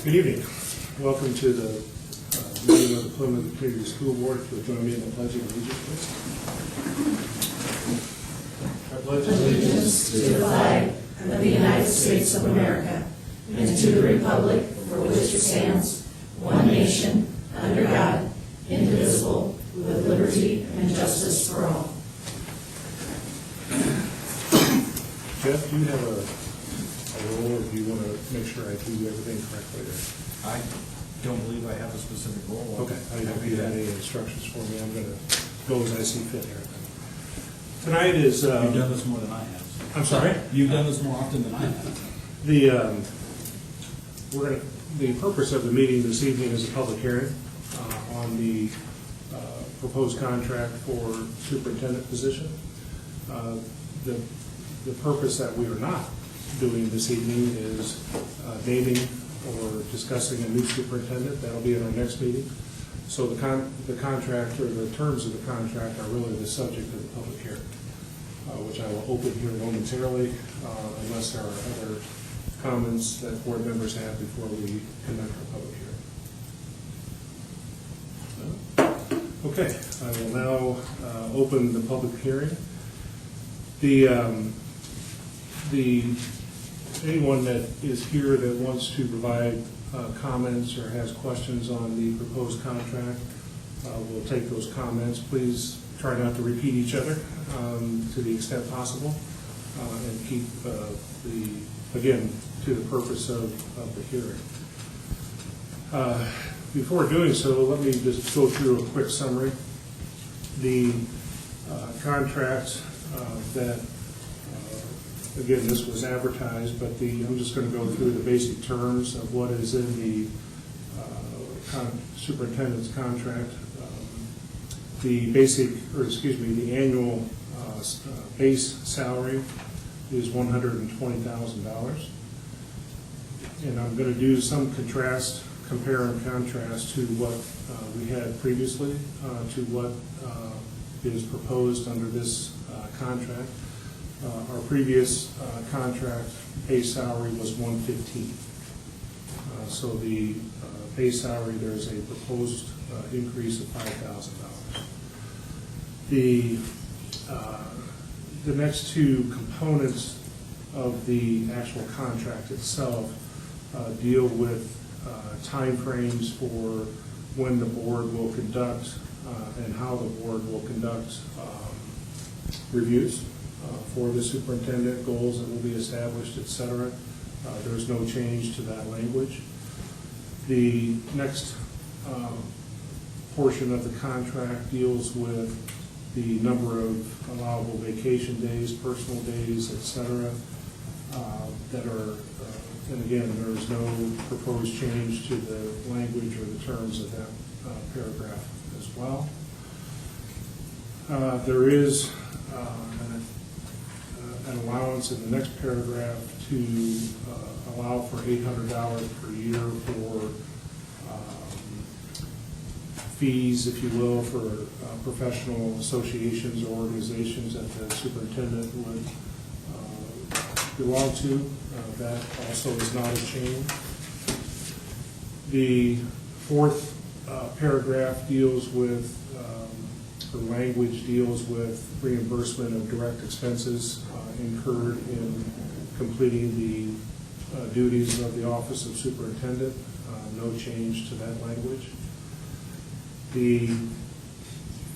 Good evening. Welcome to the meeting of the Plymouth Community School Board. If you'll join me in the Pledge of Allegiance, please. I pledge Allegiance to the flag of the United States of America and to the republic for which it stands, one nation, under God, indivisible, with liberty and justice for all. Jeff, do you have a role, or do you want to make sure I do everything correctly there? I don't believe I have a specific role. Okay, I don't know if you had any instructions for me. I'm going to go as I see fit here. Tonight is... You've done this more than I have. I'm sorry? You've done this more often than I have. The purpose of the meeting this evening is a public hearing on the proposed contract for superintendent position. The purpose that we are not doing this evening is naming or discussing a new superintendent. That'll be at our next meeting. So the contract, or the terms of the contract, are really the subject of the public hearing, which I will open here momentarily, unless there are other comments that board members have before we conduct our public hearing. Okay, I will now open the public hearing. Anyone that is here that wants to provide comments or has questions on the proposed contract, we'll take those comments. Please try not to repeat each other to the extent possible, and keep again, to the purpose of the hearing. Before doing so, let me just go through a quick summary. The contract that, again, this was advertised, but I'm just going to go through the basic terms of what is in the superintendent's contract. The annual base salary is $120,000. And I'm going to do some compare and contrast to what we had previously to what is proposed under this contract. Our previous contract base salary was $115,000. So the base salary, there's a proposed increase of $5,000. The next two components of the actual contract itself deal with timeframes for when the board will conduct and how the board will conduct reviews for the superintendent, goals that will be established, etc. There's no change to that language. The next portion of the contract deals with the number of allowable vacation days, personal days, etc. that are, and again, there is no proposed change to the language or the terms of that paragraph as well. There is an allowance in the next paragraph to allow for $800 per year for fees, if you will, for professional associations or organizations that the superintendent would belong to. That also is not a change. The fourth paragraph deals with, or language deals with reimbursement of direct expenses incurred in completing the duties of the office of superintendent. No change to that language. The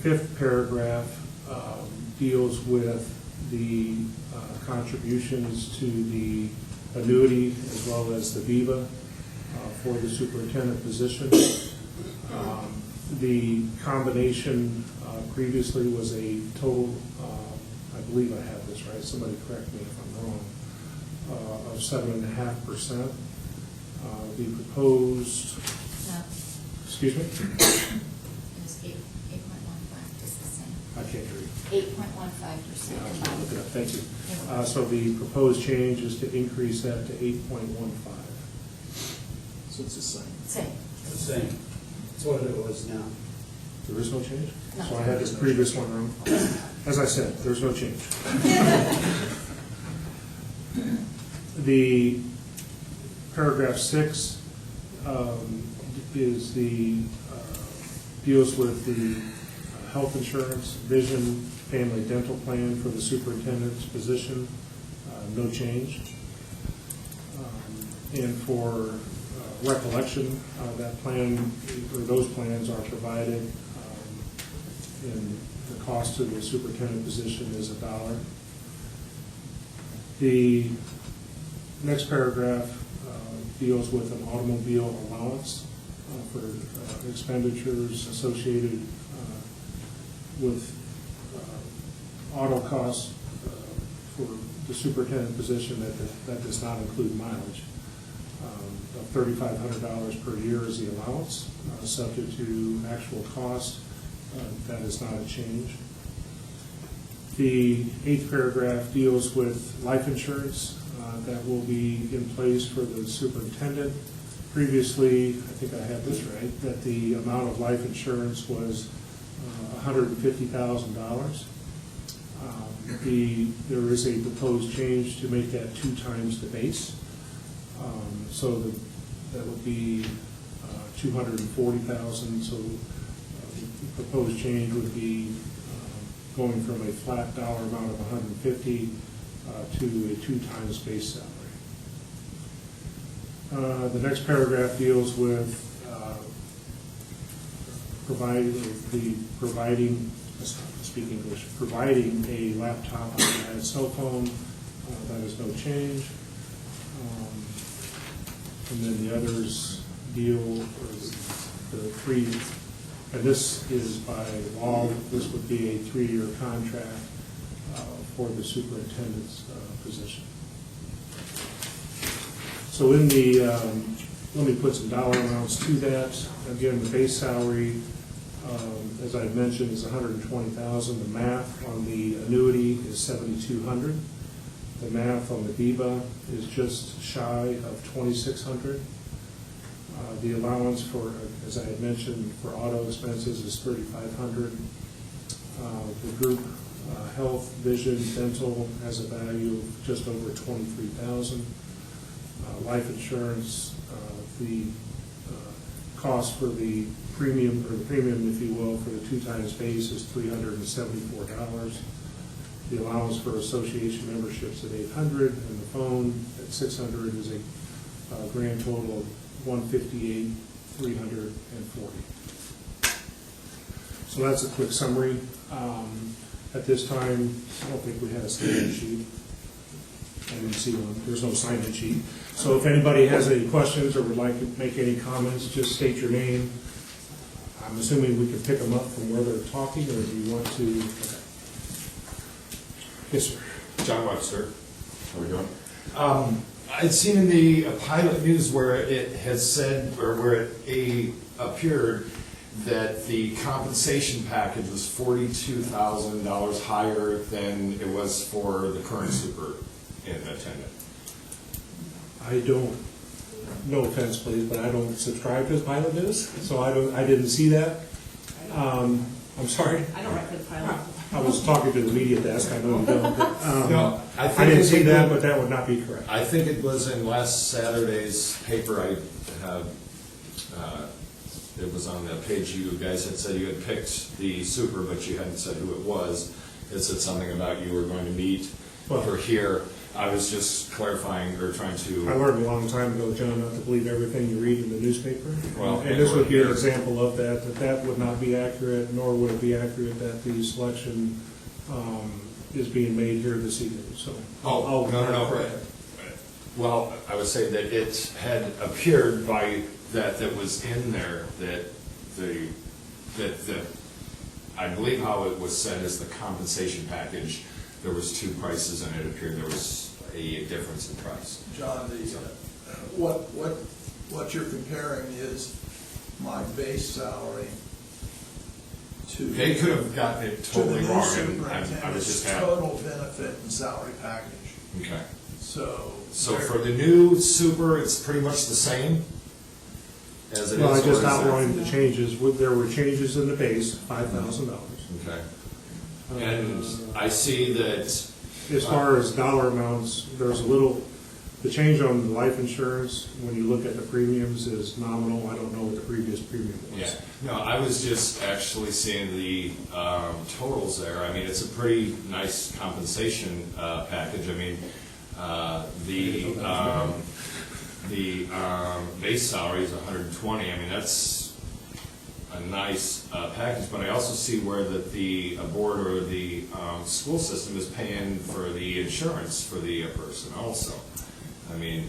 fifth paragraph deals with the contributions to the annuity as well as the VIVA for the superintendent position. The combination previously was a total, I believe I have this right, somebody correct me if I'm wrong, of 7.5%. The proposed, Excuse me? It's 8.15, just the same. I can't read. 8.15%. I'll look it up, thank you. So the proposed change is to increase that to 8.15. So it's the same. Same. The same. It's what it was now. There is no change? No. So I had this previous one wrong. As I said, there's no change. The paragraph 6 is deals with the health insurance, vision, family dental plan for the superintendent's position, no change. And for recollection, that plan, or those plans are provided, and the cost of the superintendent position is $1. The next paragraph deals with an automobile allowance for expenditures associated with auto costs for the superintendent position that does not include mileage. Of $3,500 per year is the allowance, subject to actual cost. That is not a change. The 8th paragraph deals with life insurance that will be in place for the superintendent. Previously, I think I have this right, that the amount of life insurance was $150,000. There is a proposed change to make that 2 times the base. So that would be $240,000. So the proposed change would be going from a flat dollar amount of $150,000 to a 2 times base salary. The next paragraph deals with providing a laptop and a cell phone. That is no change. And then the others deal with the 3, and this is by law, this would be a 3-year contract for the superintendent's position. So in the, let me put some dollar amounts to that. Again, the base salary, as I mentioned, is $120,000. The math on the annuity is $7,200. The math on the BEBA is just shy of $2,600. The allowance for, as I had mentioned, for auto expenses is $3,500. The group health, vision, dental has a value of just over $23,000. Life insurance, the cost for the premium, or the premium, if you will, for the 2 times base is $374. The allowance for association memberships at $800, and the phone at $600 is a grand total of $158,340. So that's a quick summary. At this time, I don't think we had a sign-in sheet. I didn't see one. There's no sign-in sheet. So if anybody has any questions or would like to make any comments, just state your name. I'm assuming we can pick them up from where they're talking, or do you want to? Okay. Yes, sir. John Webster. How are we doing? I'd seen in the pilot news where it has said, or where it appeared, that the compensation package was $42,000 higher than it was for the current superintendent. I don't, no offense, please, but I don't subscribe to the pilot news, so I didn't see that. I'm sorry. I don't write for the pilot. I was talking to the media desk, I know you don't. But, No, I think I didn't it see would that, be- but that would not be correct. I think it was in last Saturday's paper. It was on the page you guys had said you had picked the super, but you hadn't said who it was. It said something about you were going to meet for here. I was just clarifying or trying to. I learned a long time ago, John, not to believe everything you read in the newspaper. Well, And this would be an here. example of that would not be accurate, nor would it be accurate that the selection is being made here this evening, so. Oh, no. correct. Well, I would say that it had appeared by that was in there that I believe how it was said is the compensation package. There was 2 prices, and it appeared there was a difference in price. John, what you're comparing is my base salary to. They could have gotten it to the totally new wrong, and I was superintendent's just total benefit and salary package. Okay. So For the new super, it's pretty much the same as it is. Well, I or is just it- outlined the changes. There were changes in the base, $5,000. Okay. And I see that. As far as dollar amounts, there's a little, The change on the life insurance, when you look at the premiums, is nominal. I don't know what the previous premium was. Yeah, no, I was just actually seeing the totals there. I mean, it's a pretty nice compensation package. I mean, the base salary is 120. I mean, that's a nice package, but I also see where that the board or the school system is paying for the insurance for the person also. I mean,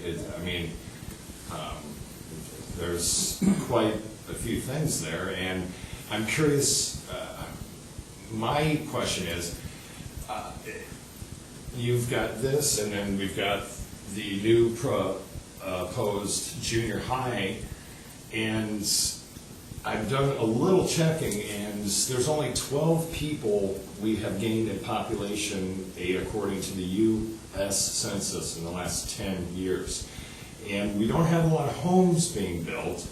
there's quite a few things there, and I'm curious, my question is, you've got this, and then we've got the new proposed junior high, and I've done a little checking, and there's only 12 people we have gained in population, according to the U.S. Census, in the last 10 years. And we don't have a lot of homes being built,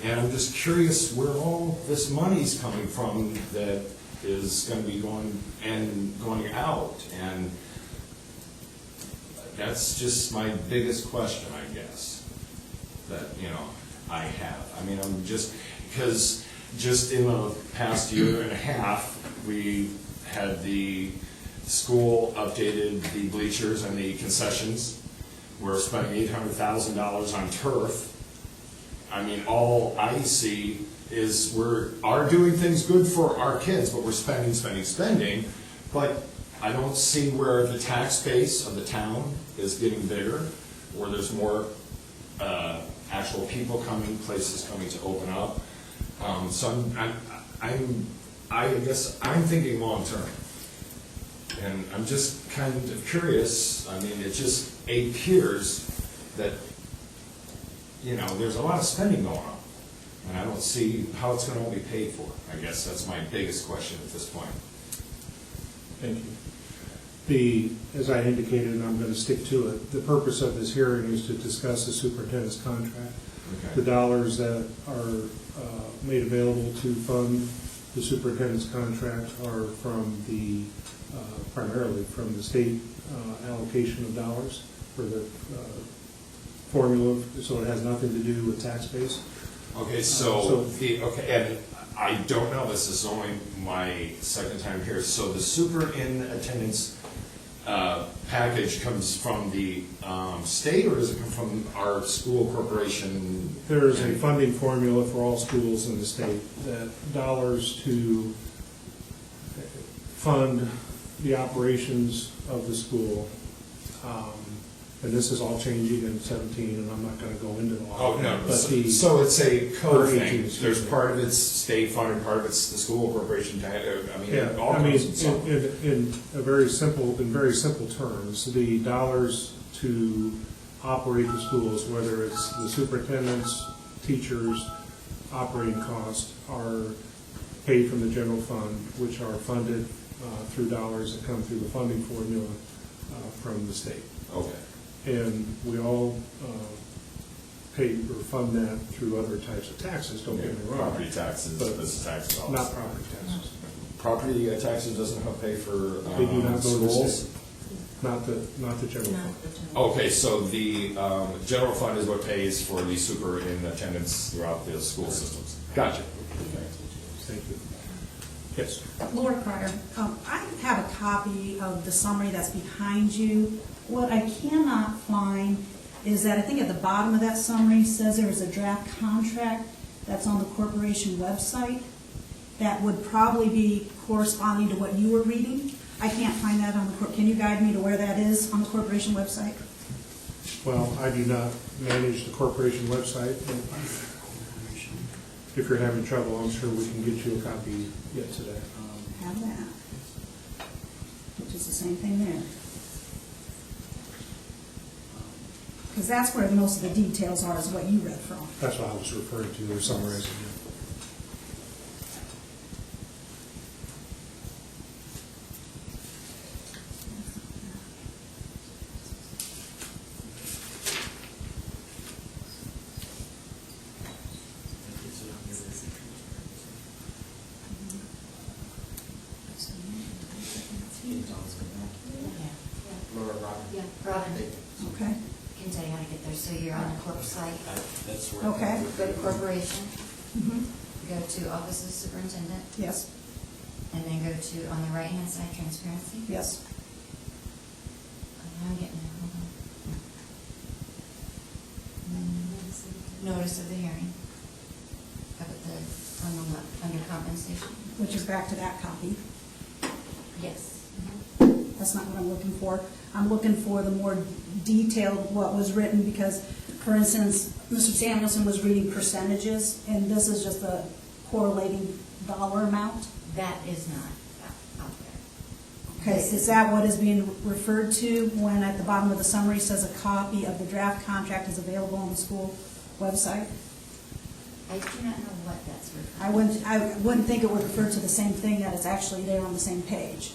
and I'm just curious where all this money's coming from that is going to be going out, and that's just my biggest question, I guess, that, I have. I mean, I'm just, because just in the past year and a half, we had the school updated the bleachers and the concessions. We're spending $800,000 on turf. I mean, all I see is we are doing things good for our kids, but we're spending, but I don't see where the tax base of the town is getting bigger, or there's more actual people coming, places coming to open up. So I guess I'm thinking long term, and I'm just kind of curious. I mean, it just appears that there's a lot of spending going on, and I don't see how it's going to all be paid for. I guess that's my biggest question at this point. Thank you. As I indicated, and I'm going to stick to it, the purpose of this hearing is to discuss the superintendent's contract. Okay. The dollars that are made available to fund the superintendent's contract are from primarily from the state allocation of dollars for the formula, so it has nothing to do with tax base. Okay, and I don't know, this is only my second time here, so the superintendent's package comes from the state, or does it come from our school corporation? There is a funding formula for all schools in the state, that dollars to fund the operations of the school. And this is all changing in 17, and I'm not going to go into all Oh, of no, it. so it's a code Or 18, thing. excuse There's me. part of it's state funded, part of it's the school corporation. I mean, Yeah, it all I mean, comes in some. in very simple terms, the dollars to operate the schools, whether it's the superintendent's, teachers' operating costs, are paid from the general fund, which are funded through dollars that come through the funding formula from the state. Okay. And we all pay or fund that through other types of taxes, don't get me wrong. Property taxes, But business taxes, all not that. property taxes. Property taxes doesn't help pay for They do not go to the schools? state, not the general fund. Okay, so the general fund is what pays for the superintendents throughout the school systems. Gotcha. Thank you. Yes. Laura Cryer, I have a copy of the summary that's behind you. What I cannot find is that I think at the bottom of that summary says there is a draft contract that's on the corporation website that would probably be corresponding to what you were reading. I can't find that on the, can you guide me to where that is on the corporation website? Well, I do not manage the corporation website. If you're having trouble, I'm sure we can get you a copy yet today. Have that, which is the same thing there. Because that's where most of the details are, is what you read from. That's what I was referring to, or summarizing it. Yeah, Robin. Okay. can tell you how to get there. So you're on the corp site, That's where. Okay. go to corporation, Mhm. go to office of superintendent, Yes, and then go to, on the right-hand side, transparency. yes. I'm getting there, hold on. Notice of the hearing. Up at the, on the left, under compensation. Which is back to that copy. Yes. That's not what I'm looking for. I'm looking for the more detailed, what was written, because, for instance, Mr. Samuelson was reading percentages, and this is just a correlating dollar amount. That is not out there. Okay, is that what is being referred to when at the bottom of the summary says a copy of the draft contract is available on the school website? I do not know what that's referring to. I wouldn't think it would refer to the same thing that is actually there on the same page.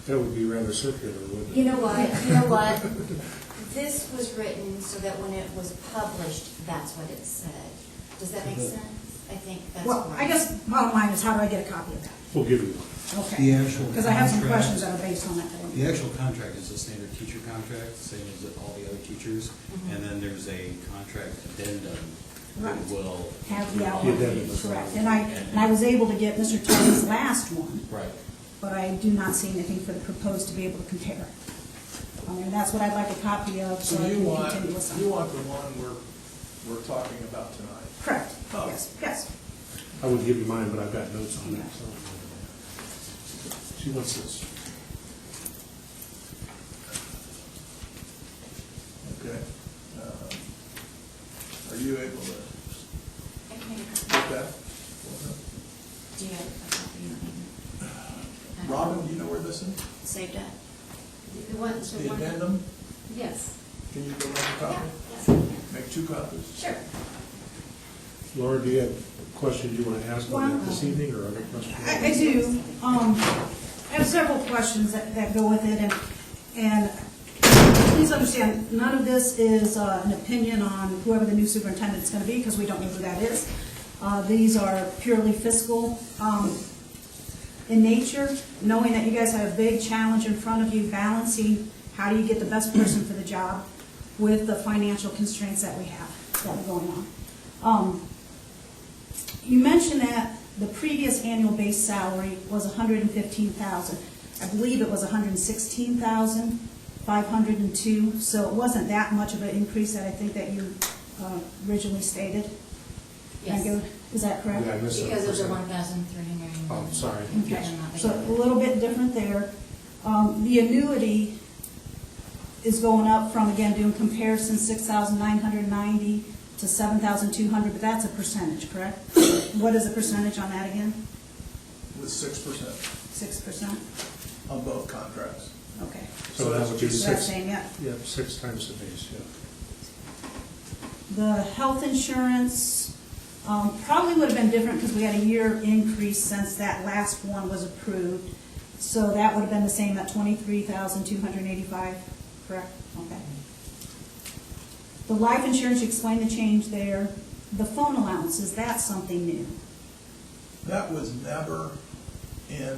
That would be rather circular, wouldn't it? You know what, This was written so that when it was published, that's what it said. Does that make sense? I think that's Well, why. I guess bottom line is, how do I get a copy of that? We'll give you one. Okay. The actual Because I have some contract- questions that are based on that. The actual contract is a standard teacher contract, same as all the other teachers. And then there's a contract addendum that Right. will. Have the The outline, addendum is correct. fine. And I was able to get Mr. Tully's last one, Right. but I do not see anything for the proposed to be able to compare. I mean, that's what I'd like a copy of, so So I you can want, continue with some. you want the one we're talking about tonight? Correct, Oh. yes, yes. I would give you mine, but I've got notes on it, so. She wants this. Okay. Are you able to I can make a copy. get that? Do you have a copy? You don't need it. Robin, do you know where this is? Saved it. The one, so The one. addendum? Yes. Can you go make a Yeah, copy? yes. Make 2 copies? Sure. Laura, do you have questions you want to ask on Well, that this evening, or other questions? I do. I have several questions that go with it, and please understand, none of this is an opinion on whoever the new superintendent is going to be, because we don't know who that is. These are purely fiscal in nature, knowing that you guys have a big challenge in front of you, balancing how do you get the best person for the job with the financial constraints that we have that are going on. You mentioned that the previous annual base salary was $115,000. I believe it was $116,502, so it wasn't that much of an increase that I think that you originally stated. Am I Yes. good? Is that correct? Yeah, I missed that Because of the percent. 1,300. Oh, sorry. Okay, so a little bit different there. The annuity is going up from, again, doing comparison, 6,990 to 7,200, but that's a percentage, correct? What is the percentage on that again? With 6% 6%? on both contracts. Okay. So that would be So that's 6, saying, yeah. yeah, 6 times the base, yeah. The health insurance probably would have been different because we had a year increase since that last one was approved. So that would have been the same at 23,285, correct? Okay. The life insurance, you explained the change there. The phone allowance, is that something new? That was never in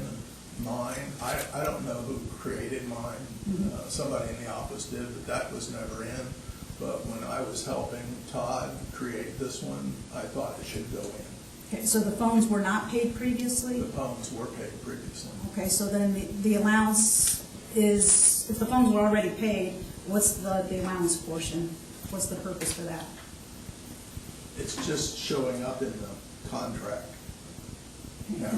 mine. I don't know who created mine. Somebody in the office did, but that was never in. But when I was helping Todd create this one, I thought it should go in. Okay, so the phones were not paid previously? The phones were paid previously. Okay, so then the allowance is, if the phones were already paid, what's the allowance portion? What's the purpose for that? It's just showing up in the contract. Yeah.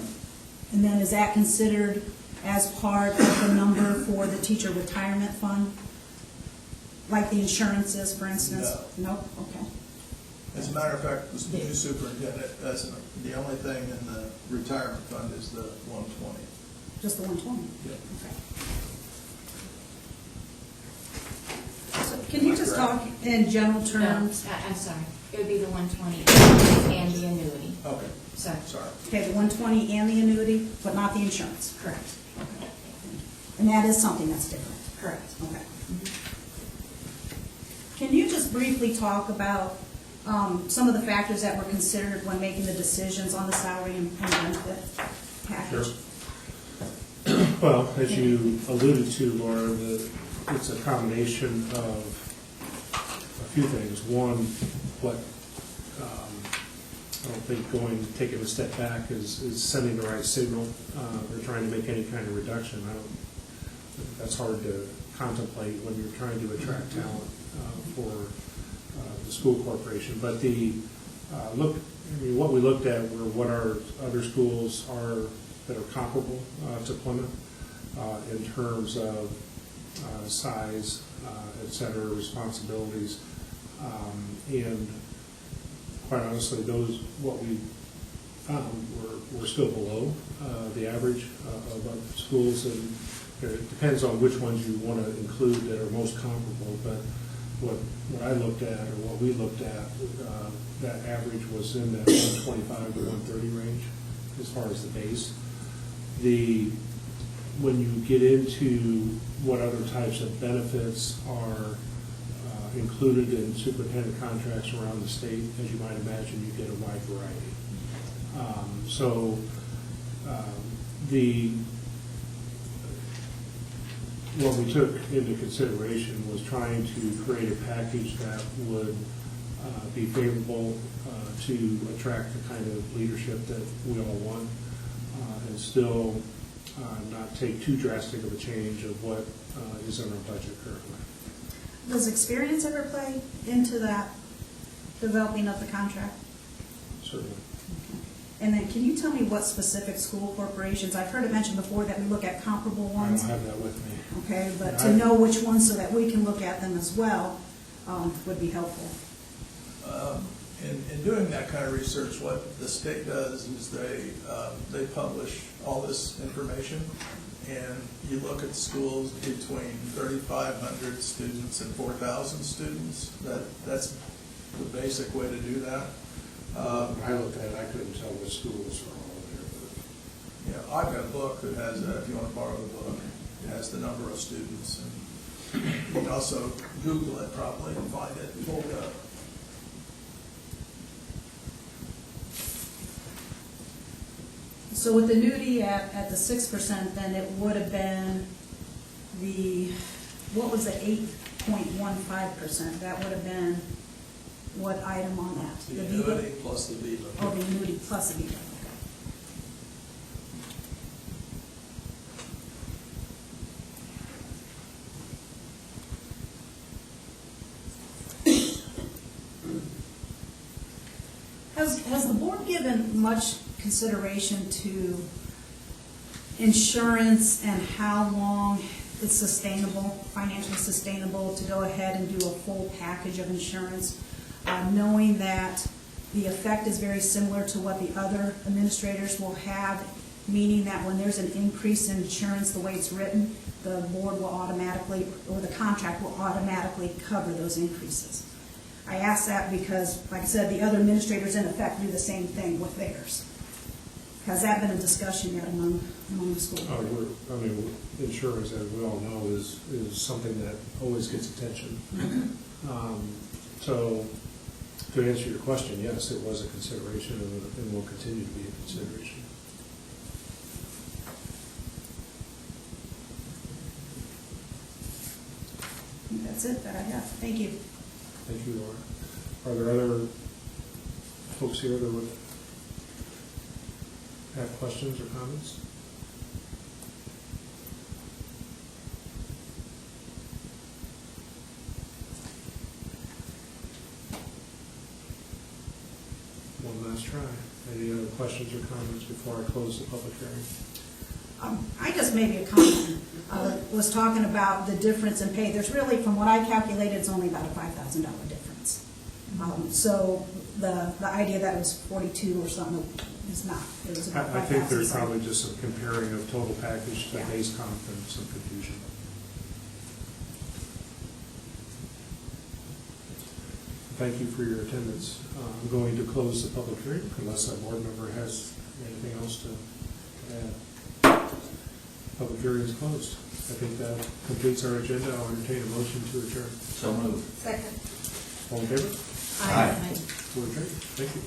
And then is that considered as part of the number for the teacher retirement fund? Like the insurances, for instance? No. Nope, okay. As a matter of fact, the new superintendent doesn't, the only thing in the retirement fund is the 120. Just the 120? Yeah. Okay. So can you just talk in general No, terms? I'm sorry. It would be the 120 and the annuity. Okay, Sorry. sorry. Okay, the 120 and the annuity, but not the insurance? Correct. And that is something that's different? Correct. Okay. Can you just briefly talk about some of the factors that were considered when making the decisions on the salary and benefit package? Sure. Well, as you alluded to, Laura, it's a combination of a few things. One, what, I don't think taking a step back is sending the right signal. They're trying to make any kind of reduction. That's hard to contemplate when you're trying to attract talent for the school corporation. But what we looked at were what our other schools are that are comparable to Plymouth in terms of size, et cetera, responsibilities, and quite honestly, what we found were still below the average of other schools, and it depends on which ones you want to include that are most comparable. But what I looked at, or what we looked at, that average was in that 125 to 130 range as far as the base. When you get into what other types of benefits are included in superintendent contracts around the state, as you might imagine, you get a wide variety. What we took into consideration was trying to create a package that would be favorable to attract the kind of leadership that we all want, and still not take too drastic of a change of what is in our budget currently. Does experience ever play into that developing of the contract? Certainly. And then can you tell me what specific school corporations, I've heard it mentioned before that we look at comparable I don't ones. have that with me. Okay, but to know which ones so that we can look at them as well would be helpful. In doing that kind of research, what the state does is they publish all this information, and you look at schools between 3,500 students and 4,000 students. That's the basic way to do that. When I looked at it, I couldn't tell which schools were all there. Yeah, I've got a book that has that, if you want to borrow the book. It has the number of students, and you can also Google it probably and find it, pull it up. So with the nudity at the 6%, then it would have been what was the 8.15%? That would have been what item on that? The annuity plus the VIVA. Oh, the annuity plus the VIVA. Has the board given much consideration to insurance and how long it's sustainable, financially sustainable, to go ahead and do a full package of insurance, knowing that the effect is very similar to what the other administrators will have, meaning that when there's an increase in insurance, the way it's written, the board will automatically, or the contract will automatically cover those increases. I ask that because, like I said, the other administrators in effect do the same thing with theirs. Has that been a discussion yet among the school? Insurance, as we all know, is something that always gets attention. So, to answer your question, yes, it was a consideration and will continue to be a consideration. I think that's it that I have. Thank you. Thank you, Laura. Are there other folks here that would have questions or comments? One last try. Any other questions or comments before I close the public hearing? I just made a comment. Was talking about the difference in pay. There's really, from what I calculated, it's only about a $5,000 difference. So the idea that it was 42 or something is not. It was about I think there's 5,000. probably just some comparing of total package to Yeah. base comp and some confusion. Thank you for your attendance. I'm going to close the public hearing unless a board member has anything else to add. Public hearing is closed. I think that completes our agenda. I'll entertain a motion to adjourn. So moved. Second. All in favor? Aye. We're adjourned. Thank you.